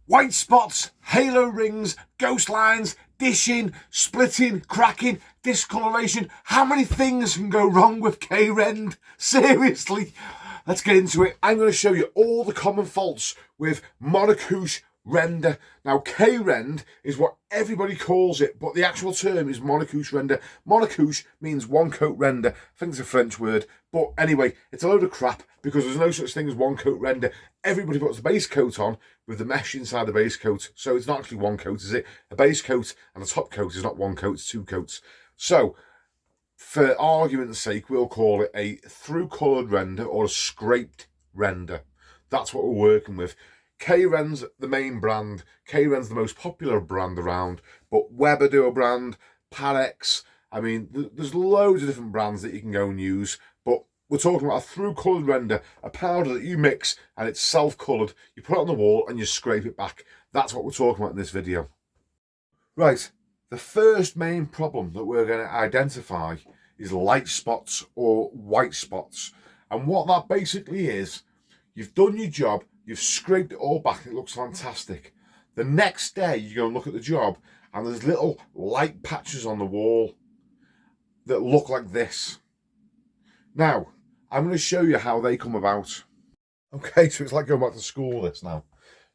White spots, halo rings, ghost lines, dishing, splitting, cracking, discoloration. How many things can go wrong with K-Rend? Seriously, let's get into it. I'm going to show you all the common faults with monocouche render. Now, K-Rend is what everybody calls it, but the actual term is monocouche render. Monocouche means one coat render. I think it's a French word, but anyway, it's a load of crap because there's no such thing as one coat render. Everybody puts the base coat on with the mesh inside the base coat, so it's not actually one coat, is it? A base coat and a top coat is not one coat, it's two coats. So, for argument's sake, we'll call it a through-coloured render or a scraped render. That's what we're working with. K-Rend's the main brand. K-Rend's the most popular brand around, but Weber do a brand, Parex. I mean, there's loads of different brands that you can go and use, but we're talking about a through-coloured render, a powder that you mix and it's self-coloured. You put it on the wall and you scrape it back. That's what we're talking about in this video. Right, the first main problem that we're going to identify is light spots or white spots. And what that basically is, you've done your job, you've scraped it all back, it looks fantastic. The next day you go and look at the job and there's little light patches on the wall that look like this. Now, I'm going to show you how they come about. Okay, so it's like going back to school this now.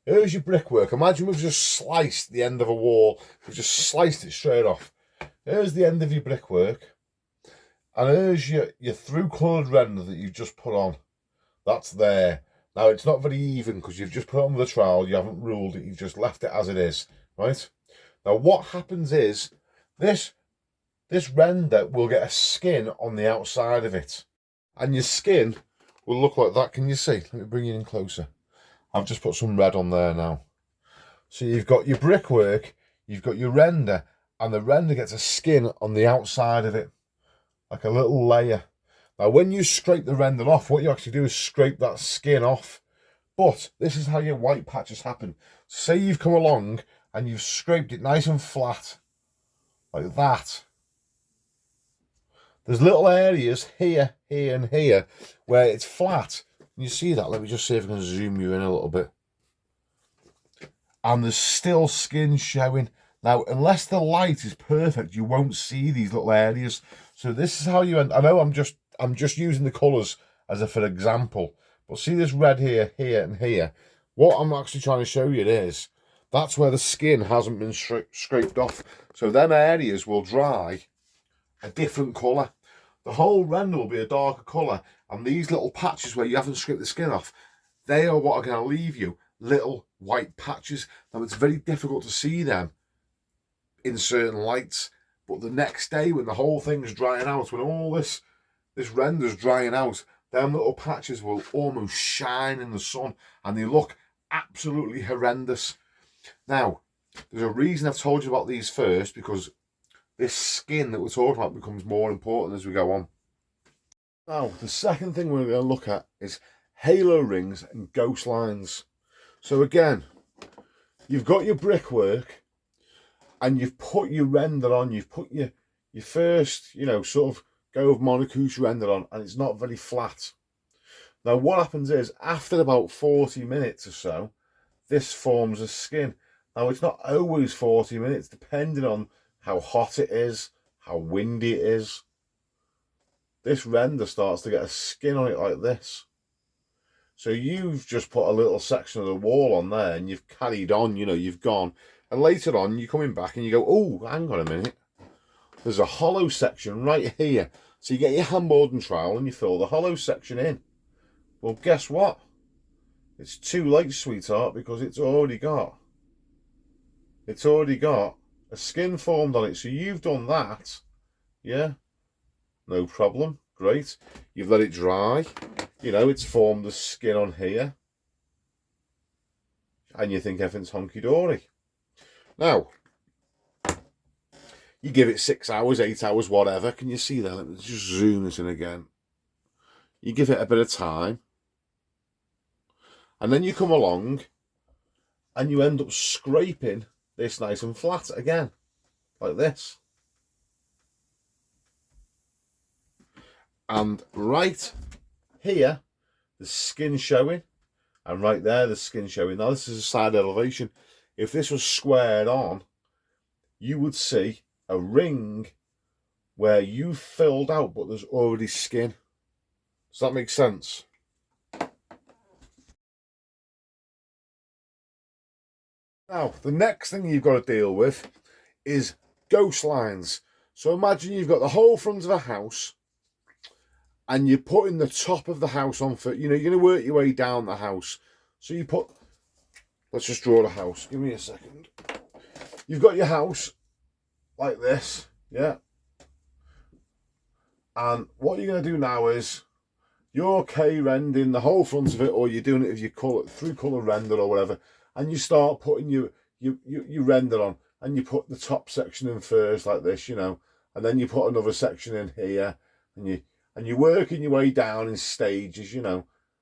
Here's your brickwork. Imagine we've just sliced the end of a wall. We've just sliced it straight off. Here's the end of your brickwork. And here's your through-coloured render that you've just put on. That's there. Now, it's not very even because you've just put it on with a trowel. You haven't ruled it. You've just left it as it is, right? Now, what happens is this render will get a skin on the outside of it. And your skin will look like that. Can you see? Let me bring you in closer. I've just put some red on there now. So you've got your brickwork, you've got your render, and the render gets a skin on the outside of it, like a little layer. Now, when you scrape the render off, what you actually do is scrape that skin off. But this is how your white patches happen. Say you've come along and you've scraped it nice and flat, like that. There's little areas here, here, and here where it's flat. You see that? Let me just see if I can zoom you in a little bit. And there's still skin showing. Now, unless the light is perfect, you won't see these little areas. So this is how you end. I know I'm just using the colours as for example, but see this red here, here, and here. What I'm actually trying to show you is that's where the skin hasn't been scraped off. So them areas will dry a different colour. The whole render will be a darker colour, and these little patches where you haven't scraped the skin off, they are what are going to leave you little white patches. Now, it's very difficult to see them in certain lights, but the next day when the whole thing's drying out, when all this render's drying out, them little patches will almost shine in the sun, and they look absolutely horrendous. Now, there's a reason I've told you about these first, because this skin that we're talking about becomes more important as we go on. Now, the second thing we're going to look at is halo rings and ghost lines. So again, you've got your brickwork and you've put your render on, you've put your first, sort of go of monocouche render on, and it's not very flat. Now, what happens is, after about 40 minutes or so, this forms a skin. Now, it's not always 40 minutes, depending on how hot it is, how windy it is. This render starts to get a skin on it like this. So you've just put a little section of the wall on there and you've carried on, you've gone. And later on, you're coming back and you go, oh, hang on a minute. There's a hollow section right here. So you get your handboard and trowel and you fill the hollow section in. Well, guess what? It's too late, sweetheart, because it's already got a skin formed on it. So you've done that, yeah, no problem, great. You've let it dry, it's formed the skin on here, and you think everything's honky-dory. Now, you give it 6 hours, 8 hours, whatever. Can you see that? Let me just zoom this in again. You give it a bit of time, and then you come along and you end up scraping this nice and flat again, like this. And right here, the skin showing, And right there, the skin showing. Now, this is a side elevation. If this was squared on, you would see a ring where you filled out, but there's already skin. Does that make sense? Now, the next thing you've got to deal with is ghost lines. So imagine you've got the whole front of a house and you're putting the top of the house on for, you're going to work your way down the house. So you put, let's just draw the house. Give me a second. You've got your house like this, yeah? And what you're going to do now is you're K-rending the whole front of it, or you're doing it if you call it through colour render or whatever, and you start putting your render on, and you put the top section in first like this, and then you put another section in here, and you're working your way down in stages,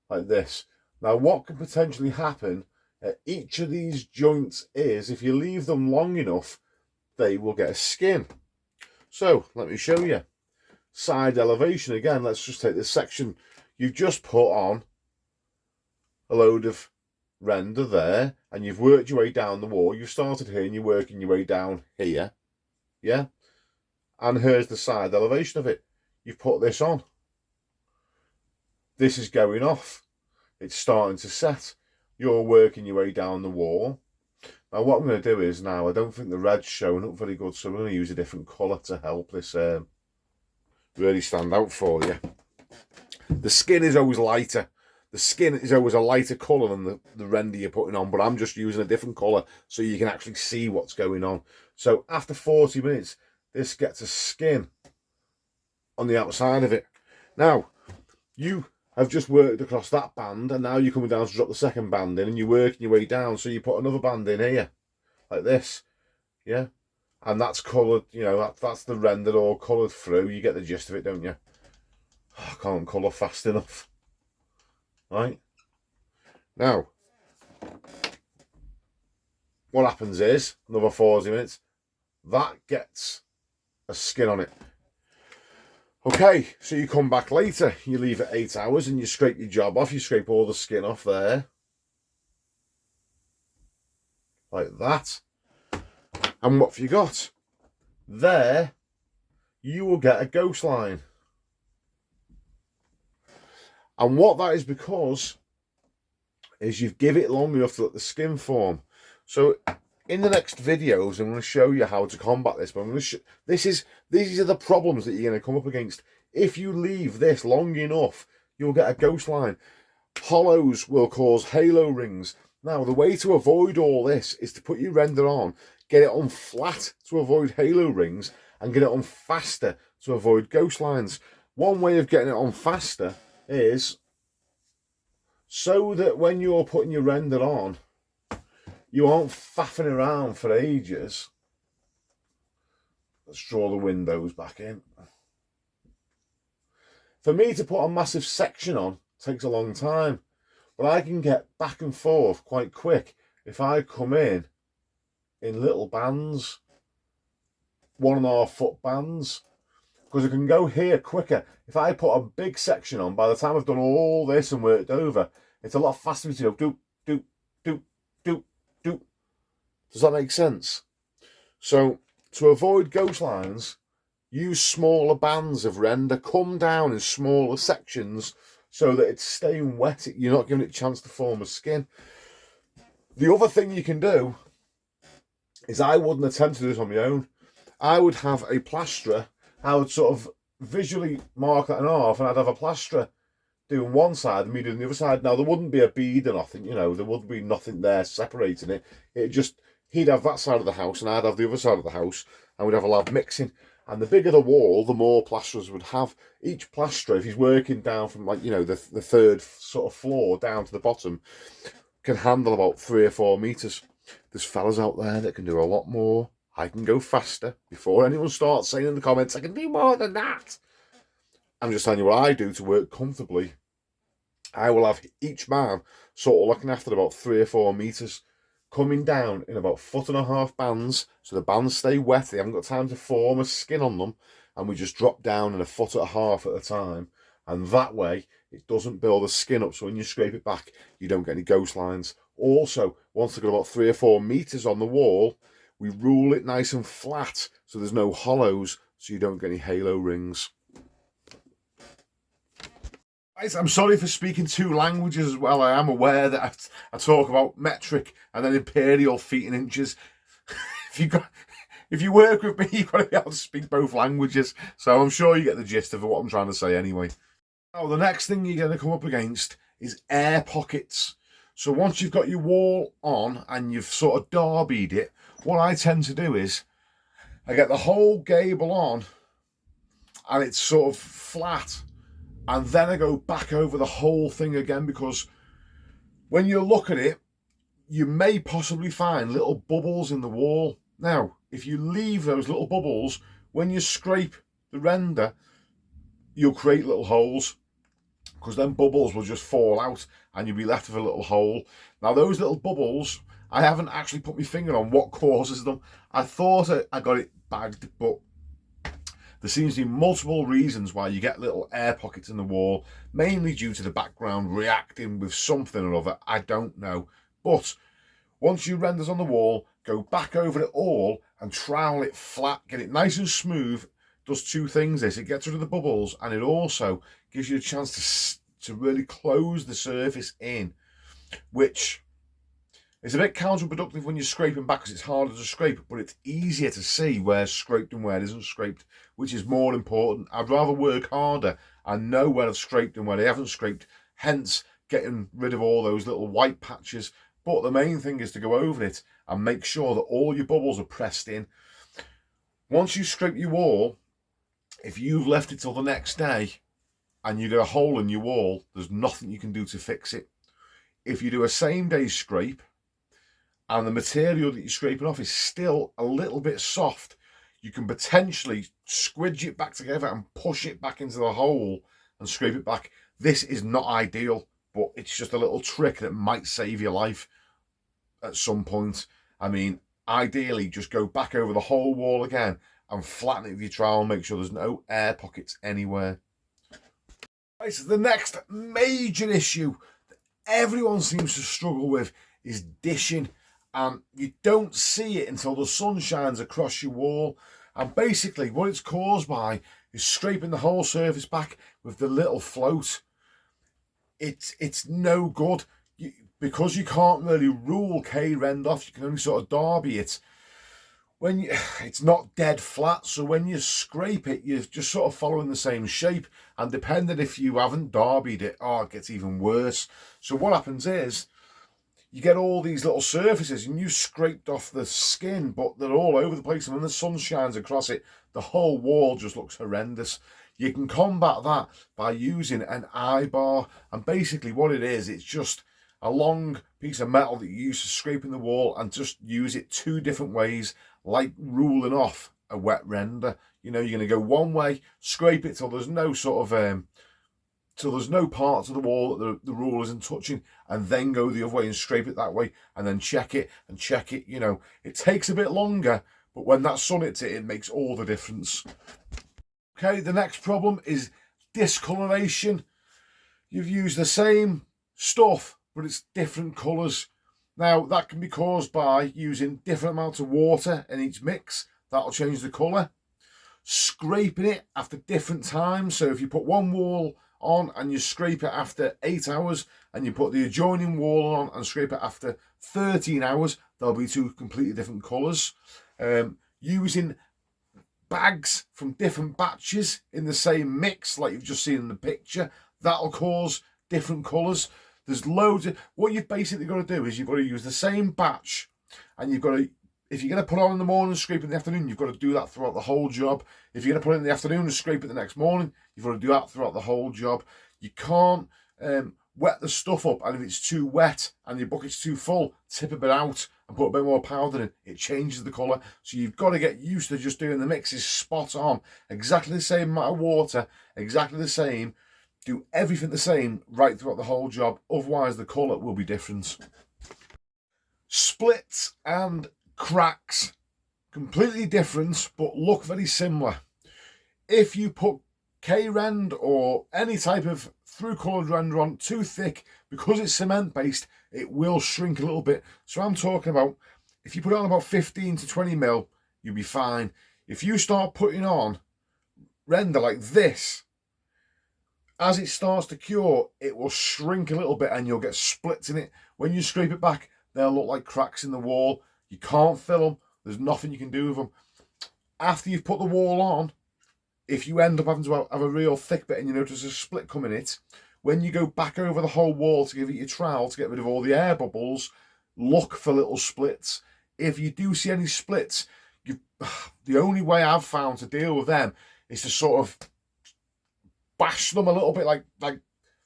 like this. Now, what can potentially happen at each of these joints is, if you leave them long enough, they will get a skin. So, let me show you. Side elevation again. Let's just take this section you've just put on a load of render there, and you've worked your way down the wall. You've started here and you're working your way down here, yeah? And here's the side elevation of it. You've put this on. This is going off. It's starting to set. You're working your way down the wall. Now, what I'm going to do is, now, I don't think the red's showing up very good, so I'm going to use a different colour to help this really stand out for you. The skin is always lighter. The skin is always a lighter colour than the render you're putting on, but I'm just using a different colour so you can actually see what's going on. So after 40 minutes, this gets a skin on the outside of it. Now, you have just worked across that band, and now you're coming down to drop the second band in, and you're working your way down, so you put another band in here, like this, yeah? And that's coloured, that's the render all coloured through. You get the gist of it, don't you? I can't colour fast enough. Right? Now, what happens is, another 40 minutes, that gets a skin on it. Okay, so you come back later, you leave it 8 hours and you scrape your job off, you scrape all the skin off there. Like that. And what have you got? There, you will get a ghost line. And what that is because is you've give it long enough to let the skin form. So in the next videos, I'm going to show you how to combat this. But I'm going to these are the problems that you're going to come up against. If you leave this long enough, you'll get a ghost line. Hollows will cause halo rings. Now, the way to avoid all this is to put your render on, get it on flat to avoid halo rings, and get it on faster to avoid ghost lines. One way of getting it on faster is so that when you're putting your render on, you aren't faffing around for ages. Let's draw the windows back in. For me to put a massive section on takes a long time, but I can get back and forth quite quick if I come in little bands, 1.5 foot bands, because I can go here quicker. If I put a big section on, by the time I've done all this and worked over, it's a lot faster to go do. Does that make sense? So to avoid ghost lines, use smaller bands of render, come down in smaller sections so that it's staying wet. You're not giving it a chance to form a skin. The other thing you can do is, I wouldn't attempt to do this on my own. I would have a plasterer. I would sort of visually mark that in half, and I'd have a plasterer doing one side and me doing the other side. Now, there wouldn't be a bead or nothing, there wouldn't be nothing there separating it. He'd have that side of the house and I'd have the other side of the house, and we'd have a lab mixing. And the bigger the wall, the more plasterers would have. Each plasterer, if he's working down from the third sort of floor down to the bottom, can handle about 3 or 4 meters. There's fellas out there that can do a lot more. I can go faster. Before anyone starts saying in the comments, I can do more than that. I'm just telling you what I do to work comfortably. I will have each man sort of looking after about 3 or 4 meters, coming down in about 1.5 foot bands, so the bands stay wet. They haven't got time to form a skin on them, and we just drop down in 1.5 foot at a time, and that way it doesn't build the skin up, so when you scrape it back you don't get any ghost lines. Also, once they've got about 3 or 4 meters on the wall, we rule it nice and flat so there's no hollows, so you don't get any halo rings. Guys, I'm sorry for speaking 2 languages as well. I am aware that I talk about metric and then imperial, feet and inches. If you work with me, you've got to be able to speak both languages. So I'm sure you get the gist of what I'm trying to say anyway. Now, the next thing you're going to come up against is air pockets. So once you've got your wall on and you've sort of derbied it, what I tend to do is I get the whole gable on and it's sort of flat. And then I go back over the whole thing again, because when you look at it, you may possibly find little bubbles in the wall. Now, if you leave those little bubbles, when you scrape the render, you'll create little holes, because then bubbles will just fall out and you'll be left with a little hole. Now, those little bubbles, I haven't actually put my finger on what causes them. I thought I got it bagged, but there seems to be multiple reasons why you get little air pockets in the wall, mainly due to the background reacting with something or other. I don't know. But once your render's on the wall, go back over it all and trowel it flat, get it nice and smooth. Does 2 things this: it gets rid of the bubbles, and it also gives you a chance to really close the surface in, which is a bit counterproductive when you're scraping back, because it's harder to scrape, but it's easier to see where's scraped and where isn't scraped, which is more important. I'd rather work harder and know where I've scraped and where I haven't scraped, hence getting rid of all those little white patches. But the main thing is to go over it and make sure that all your bubbles are pressed in. Once you scrape your wall, if you've left it till the next day and you get a hole in your wall, there's nothing you can do to fix it. If you do a same day scrape and the material that you're scraping off is still a little bit soft, you can potentially squidge it back together and push it back into the hole and scrape it back. This is not ideal, but it's just a little trick that might save your life at some point. I mean, ideally, just go back over the whole wall again and flatten it with your trowel, make sure there's no air pockets anywhere. Right, so the next major issue that everyone seems to struggle with is dishing. And you don't see it until the sun shines across your wall. And basically what it's caused by is scraping the whole surface back with the little float. It's no good. Because you can't really rule K-Rend off, you can only sort of derby it. It's not dead flat, so when you scrape it, you're just sort of following the same shape. And depending if you haven't derbied it, it gets even worse. So what happens is, you get all these little surfaces and you've scraped off the skin, but they're all over the place, and when the sun shines across it, the whole wall just looks horrendous. You can combat that by using an eye bar, and basically what it is, it's just a long piece of metal that you use for scraping the wall, and just use it 2 different ways, like ruling off a wet render. You know, you're going to go one way, scrape it till there's no sort of so there's no parts of the wall that the rule isn't touching, and then go the other way and scrape it that way, and then check it and check it. You know, it takes a bit longer, but when that sun hits it, it makes all the difference. Okay, the next problem is discoloration. You've used the same stuff, but it's different colours. Now, that can be caused by using different amounts of water in each mix. That'll change the colour. Scraping it after different times. So if you put one wall on and you scrape it after 8 hours, and you put the adjoining wall on and scrape it after 13 hours, there'll be 2 completely different colours. Using bags from different batches in the same mix, like you've just seen in the picture, that'll cause different colours. There's loads of, what you've basically got to do is you've got to use the same batch, and you've got to, if you're going to put on in the morning and scrape it in the afternoon, you've got to do that throughout the whole job. If you're going to put it in the afternoon and scrape it the next morning, you've got to do that throughout the whole job. You can't wet the stuff up, and if it's too wet and your bucket's too full, tip a bit out and put a bit more powder in. It changes the colour. So you've got to get used to just doing the mixes spot on. Exactly the same amount of water, exactly the same. Do everything the same right throughout the whole job. Otherwise, the colour will be different. Splits and cracks, completely different, but look very similar. If you put K-Rend or any type of through coloured render on too thick, because it's cement based, it will shrink a little bit. So I'm talking about, if you put it on about 15 to 20 mil, you'll be fine. If you start putting on render like this, as it starts to cure, it will shrink a little bit and you'll get splits in it. When you scrape it back, they'll look like cracks in the wall. You can't fill them. There's nothing you can do with them. After you've put the wall on, if you end up having to have a real thick bit and you notice a split come in it, when you go back over the whole wall to give it your trowel to get rid of all the air bubbles, look for little splits. If you do see any splits, the only way I've found to deal with them is to sort of bash them a little bit, like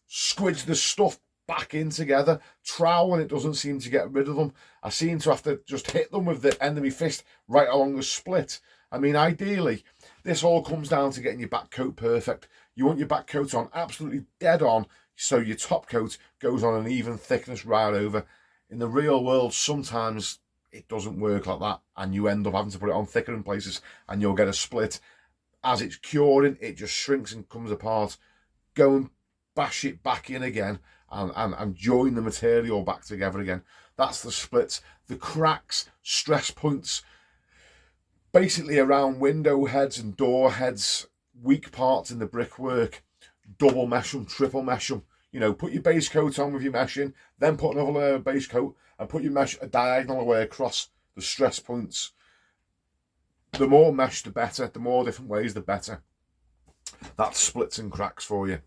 squidge the stuff back in together. Trowel, and it doesn't seem to get rid of them. I seem to have to just hit them with the end of my fist right along the split. I mean, ideally, this all comes down to getting your back coat perfect. You want your back coat on absolutely dead on, so your top coat goes on an even thickness right over. In the real world, sometimes it doesn't work like that, and you end up having to put it on thicker in places, and you'll get a split. As it's curing, it just shrinks and comes apart. Go and bash it back in again and join the material back together again. That's the splits. The cracks, stress points, basically around window heads and door heads, weak parts in the brickwork, double mesh them, triple mesh them. You know, put your base coat on with your meshing, then put another layer of base coat and put your mesh a diagonal way across the stress points. The more mesh, the better. The more different ways, the better. That's splits and cracks for you.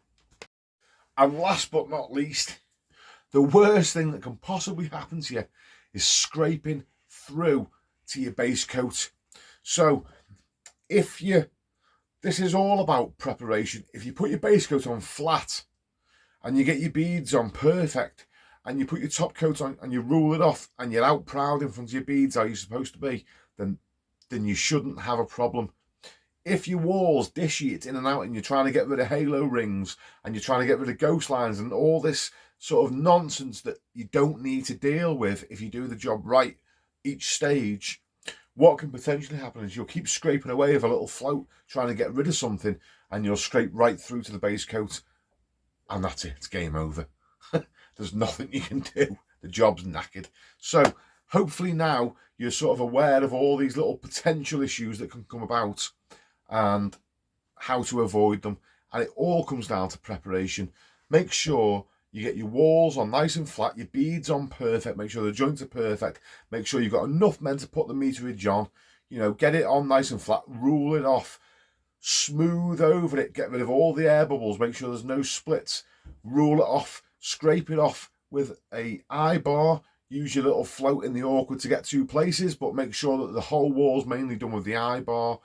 And last but not least, the worst thing that can possibly happen to you is scraping through to your base coat. So this is all about preparation. If you put your base coat on flat and you get your beads on perfect and you put your top coat on and you rule it off and you're out proud in front of your beads how you're supposed to be, then you shouldn't have a problem. If your walls dishy, it's in and out, and you're trying to get rid of halo rings and you're trying to get rid of ghost lines and all this sort of nonsense that you don't need to deal with if you do the job right each stage, what can potentially happen is you'll keep scraping away with a little float trying to get rid of something, and you'll scrape right through to the base coat, and that's it, it's game over. There's nothing you can do. The job's knackered. So hopefully now you're sort of aware of all these little potential issues that can come about and how to avoid them. And it all comes down to preparation. Make sure you get your walls on nice and flat, your beads on perfect, make sure the joints are perfect, make sure you've got enough men to put the meterage on, you know, get it on nice and flat, rule it off, smooth over it, get rid of all the air bubbles, make sure there's no splits, rule it off, scrape it off with a eye bar. Use your little float in the awkward to get to places, but make sure that the whole wall's mainly done with the eye bar.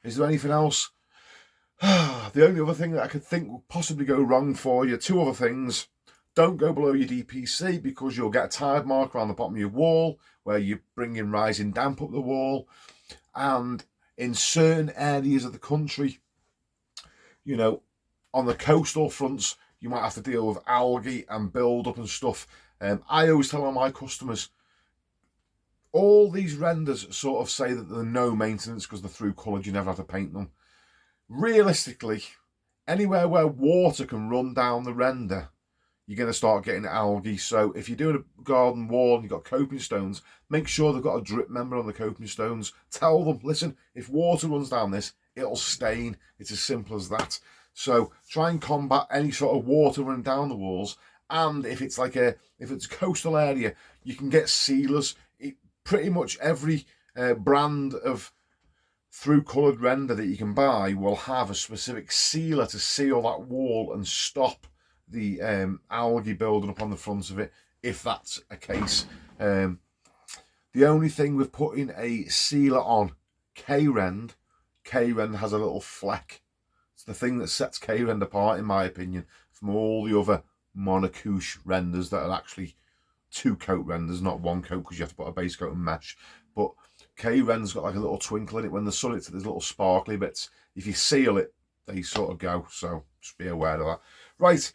Is there anything else? The only other thing that I could think would possibly go wrong for you, two other things. Don't go below your DPC, because you'll get a tide mark around the bottom of your wall where you're bringing rising damp up the wall. And in certain areas of the country, you know, on the coastal fronts, you might have to deal with algae and build up and stuff. I always tell all my customers, all these renders sort of say that they're no maintenance because they're through coloured, you never have to paint them. Realistically, anywhere where water can run down the render, you're going to start getting algae. So if you're doing a garden wall and you've got coping stones, make sure they've got a drip member on the coping stones. Tell them, listen, if water runs down this, it'll stain. It's as simple as that. So try and combat any sort of water running down the walls. And if it's like if it's a coastal area, you can get sealers. Pretty much every brand of through coloured render that you can buy will have a specific sealer to seal that wall and stop the algae building up on the front of it, if that's a case. The only thing with putting a sealer on K-Rend has a little fleck. It's the thing that sets K-Rend apart, in my opinion, from all the other monocouche renders that are actually two coat renders, not one coat, because you have to put a base coat and mesh. But K-Rend's got like a little twinkle in it. When the sun hits it, there's little sparkly bits. If you seal it, they sort of go. So just be aware of that. Right,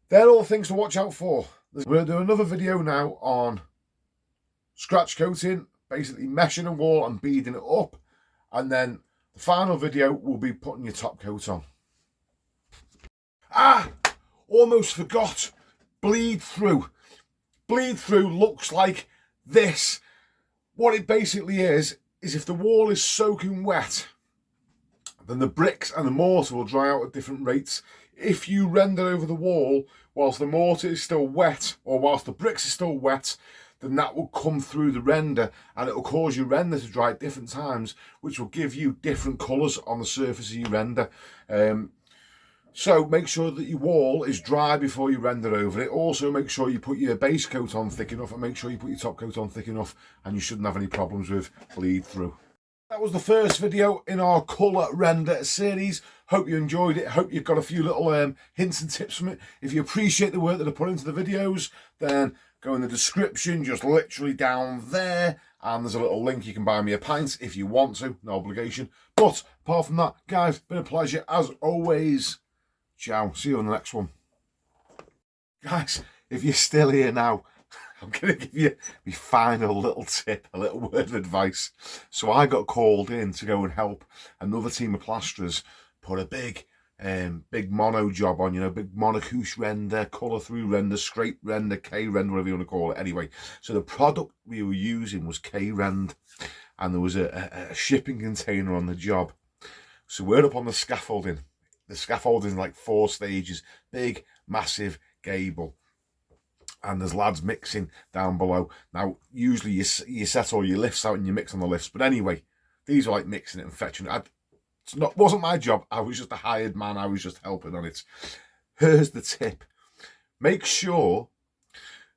they're all things to watch out for. We're going to do another video now on scratch coating, basically meshing a wall and beading it up. And then the final video will be putting your top coat on. Almost forgot. Bleed through. Bleed through looks like this. What it basically is if the wall is soaking wet, then the bricks and the mortar will dry out at different rates. If you render over the wall whilst the mortar is still wet, or whilst the bricks are still wet, then that will come through the render and it will cause your render to dry at different times, which will give you different colours on the surface of your render. So make sure that your wall is dry before you render over it. Also make sure you put your base coat on thick enough, and make sure you put your top coat on thick enough, and you shouldn't have any problems with bleed through. That was the first video in our colour render series. Hope you enjoyed it. Hope you've got a few little hints and tips from it. If you appreciate the work that I put into the videos, then go in the description, just literally down there, and there's a little link. You can buy me a pint if you want to, no obligation. But apart from that, guys, been a pleasure as always. Ciao, see you on the next one. Guys, if you're still here now, I'm going to give you my final little tip, a little word of advice. So I got called in to go and help another team of plasterers put a big mono job on, you know, big monocouche render, colour through render, scrape render, K-Rend, whatever you want to call it. Anyway, so the product we were using was K-Rend, and there was a shipping container on the job. So we're up on the scaffolding. The scaffolding is like 4 stages, big, massive gable. And there's lads mixing down below. Now, usually you set all your lifts out and you mix on the lifts. But anyway, these are like mixing it and fetching it. Wasn't my job. I was just a hired man. I was just helping on it. Here's the tip. Make sure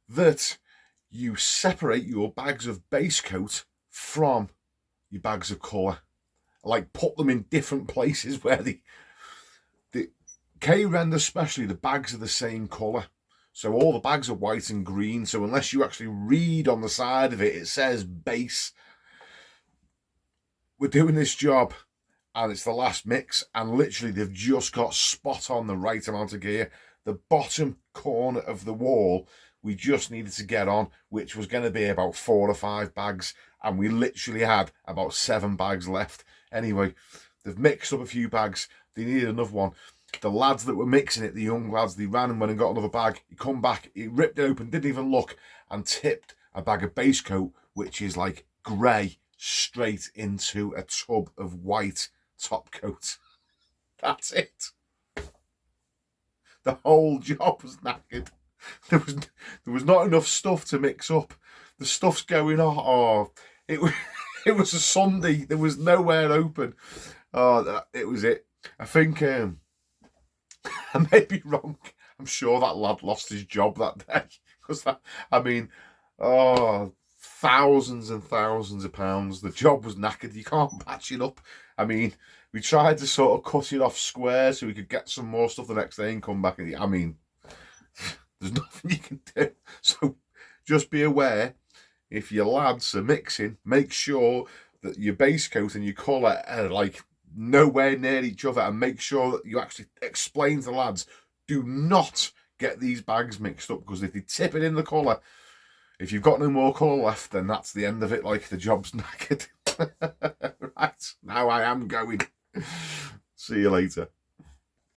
that you separate your bags of base coat from your bags of colour. Like, put them in different places where the K-Rend especially, the bags are the same colour. So all the bags are white and green. So unless you actually read on the side of it, it says base. We're doing this job and it's the last mix, and literally they've just got spot on the right amount of gear. The bottom corner of the wall, we just needed to get on, which was going to be about 4 or 5 bags. And we literally had about 7 bags left. Anyway, they've mixed up a few bags. They needed another one. The lads that were mixing it, the young lads, they ran and went and got another bag. He come back, he ripped it open, didn't even look, and tipped a bag of base coat, which is like grey, straight into a tub of white top coat. That's it. The whole job was knackered. There was not enough stuff to mix up. The stuff's going on. Oh, it was a Sunday. There was nowhere open. Oh, it was it. I think I may be wrong. I'm sure that lad lost his job that day. Because thousands and thousands of pounds. The job was knackered. You can't patch it up. I mean, we tried to sort of cut it off square so we could get some more stuff the next day and come back. And there's nothing you can do. So just be aware, if your lads are mixing, make sure that your base coat and your colour are like nowhere near each other, and make sure that you actually explain to the lads, do not get these bags mixed up, because if they tip it in the colour, if you've got no more colour left, then that's the end of it. Like, the job's knackered. Right, now I am going. See you later.